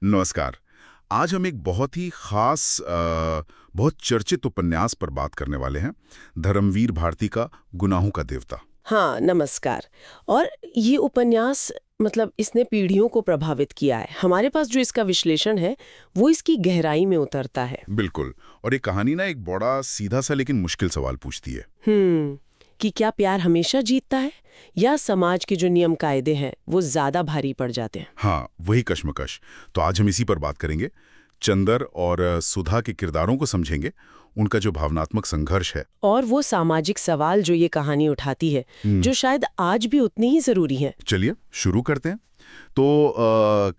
नमस्कार। आज हम एक बहुत ही खास बहुत चर्चित उपन्यास पर बात करने वाले हैं। धर्मवीर भारती का गुनाहों का देवता। हाँ, नमस्कार। और ये उपन्यास इसने पीढ़ियों को प्रभावित किया है। हमारे पास जो इसका विश्लेषण है वो इसकी गहराई में उतरता है। बिल्कुल। और ये कहानी ना एक बड़ा सीधा सा लेकिन मुश्किल सवाल पूछती है। कि क्या प्यार हमेशा जीतता है या समाज के जो नियम कायदे हैं वो ज्यादा भारी पड़ जाते हैं। हाँ, वही कश्मकश। तो आज हम इसी पर बात करेंगे। चंदर और सुधा के किरदारों को समझेंगे, उनका जो भावनात्मक संघर्ष है और वो सामाजिक सवाल जो ये कहानी उठाती है, जो शायद आज भी उतनी ही जरूरी है। चलिए शुरू करते हैं। तो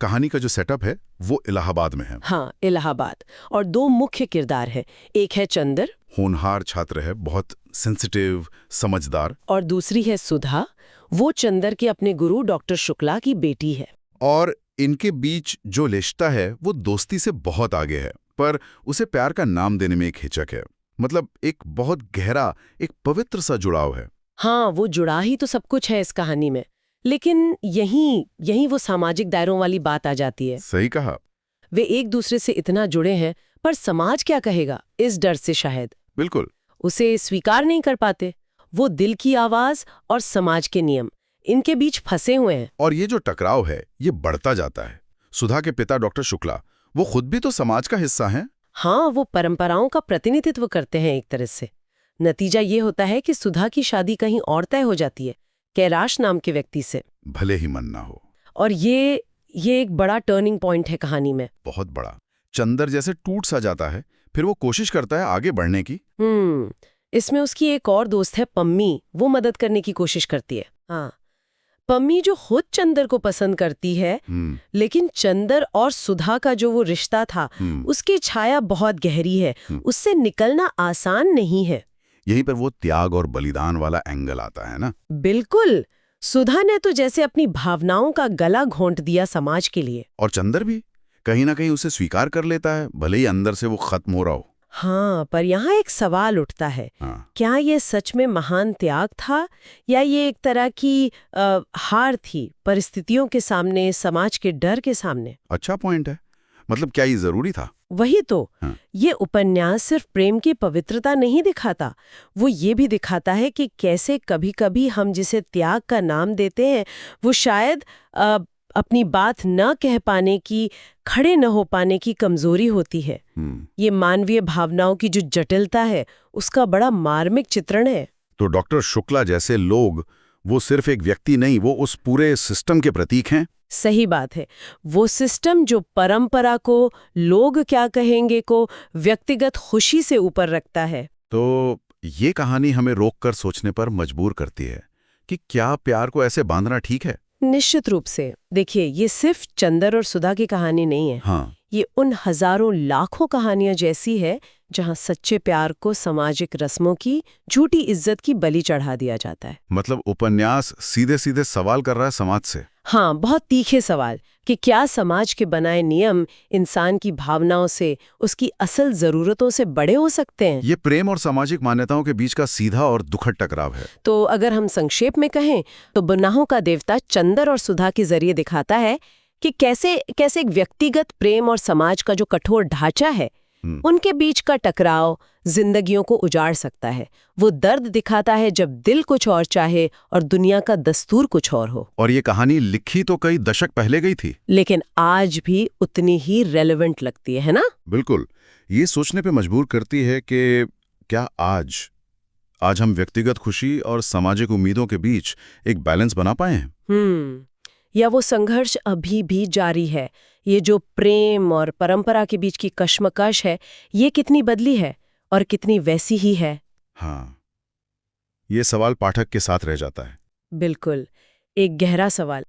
कहानी का जो सेटअप है वो इलाहाबाद में है। हाँ, इलाहाबाद। और दो मुख्य किरदार हैं। एक है चंदर, होनहार छात्र है, बहुत सेंसिटिव, समझदार। और दूसरी है सुधा। वो चंदर के अपने गुरु डॉक्टर शुक्ला की बेटी है। और इनके बीच जो रिश्ता है वो दोस्ती से बहुत आगे है, पर उसे प्यार का नाम देने में एक हिचक है। मतलब एक बहुत गहरा, एक पवित्र सा जुड़ाव है। हाँ, वो जुड़ा ही तो सब कुछ है इस कहानी में। लेकिन यहीं वो सामाजिक दायरों वाली बात आ जाती है। सही कहा। वे एक दूसरे से इतना जुड़े हैं, पर समाज क्या कहेगा, इस डर से शायद बिल्कुल। उसे स्वीकार नहीं कर पाते। वो दिल की आवाज और समाज के नियम, इनके बीच फंसे हुए हैं। और ये जो टकराव है ये बढ़ता जाता है। सुधा के पिता डॉक्टर शुक्ला, वो खुद भी तो समाज का हिस्सा हैं। हाँ, वो परंपराओं का प्रतिनिधित्व करते हैं एक तरह से। नतीजा ये होता है कि सुधा की शादी कहीं और तय हो जाती है, कैलाश नाम के व्यक्ति से। भले ही मन ना हो। और ये एक बड़ा टर्निंग पॉइंट है कहानी में। बहुत बड़ा। चंदर जैसे टूट सा जाता है, फिर वो कोशिश करता है आगे बढ़ने की। इसमें उसकी एक और दोस्त है पम्मी, वो मदद करने की कोशिश करती है। हाँ, पम्मी जो खुद चंदर को पसंद करती है, लेकिन चंदर और सुधा का जो वो रिश्ता था, उसकी छाया बहुत गहरी है। उससे निकलना आसान नहीं है। यहीं पर वो त्याग और बलिदान वाला एंगल आता है ना। बिल्कुल। सुधा ने तो जैसे अपनी भावनाओं का गला घोंट दिया समाज के लिए। और चंदर भी कहीं ना कहीं उसे स्वीकार कर लेता है, भले ही अंदर से वो खत्म हो रहा हो। हाँ, पर यहाँ एक सवाल उठता है। हाँ। क्या ये सच में महान त्याग था या ये एक तरह की हार थी परिस्थितियों के सामने, समाज के डर के सामने? अच्छा पॉइंट है। मतलब क्या ये जरूरी था? वही तो। हाँ। ये उपन्यास सिर्फ प्रेम की पवित्रता नहीं दिखाता, वो ये भी दिखाता है कि कैसे कभी-कभी हम जिसे त्याग का नाम देते हैं वो शायद अपनी बात न कह पाने की, खड़े न हो पाने की कमजोरी होती है। ये मानवीय भावनाओं की जो जटिलता है उसका बड़ा मार्मिक चित्रण है। तो डॉक्टर शुक्ला जैसे लोग वो सिर्फ एक व्यक्ति नहीं, वो उस पूरे सिस्टम के प्रतीक हैं। सही बात है। वो सिस्टम जो परंपरा को, लोग क्या कहेंगे को व्यक्तिगत खुशी से ऊपर रखता है। तो ये कहानी हमें रोककर सोचने पर मजबूर करती है कि क्या प्यार को ऐसे बांधना ठीक है? निश्चित रूप से। देखिए, ये सिर्फ चंदर और सुधा की कहानी नहीं है। हाँ। ये उन हजारों लाखों कहानियां जैसी है जहां सच्चे प्यार को सामाजिक रस्मों की झूठी इज्जत की बलि चढ़ा दिया जाता है। मतलब उपन्यास सीधे सीधे सवाल कर रहा है समाज से। हाँ, बहुत तीखे सवाल कि क्या समाज के बनाए नियम इंसान की भावनाओं से, उसकी असल जरूरतों से बड़े हो सकते हैं? ये प्रेम और सामाजिक मान्यताओं के बीच का सीधा और दुखद टकराव है। तो अगर हम संक्षेप में कहें तो गुनाहों का देवता चंदर और सुधा के जरिए दिखाता है कि कैसे एक व्यक्तिगत प्रेम और समाज का जो कठोर ढांचा है, उनके बीच का टकराव जिंदगियों को उजाड़ सकता है। वो दर्द दिखाता है जब दिल कुछ और चाहे और दुनिया का दस्तूर कुछ और हो। और ये कहानी लिखी तो कई दशक पहले गई थी, लेकिन आज भी उतनी ही रेलेवेंट लगती है ना? बिल्कुल। ये सोचने पे मजबूर करती है कि क्या आज हम व्यक्तिगत खुशी और सामाजिक उम्मीदों के बीच एक बैलेंस बना पाए हैं? या वो संघर्ष अभी भी जारी है? ये जो प्रेम और परंपरा के बीच की कश्मकश है, ये कितनी बदली है और कितनी वैसी ही है? हाँ, ये सवाल पाठक के साथ रह जाता है। बिल्कुल, एक गहरा सवाल।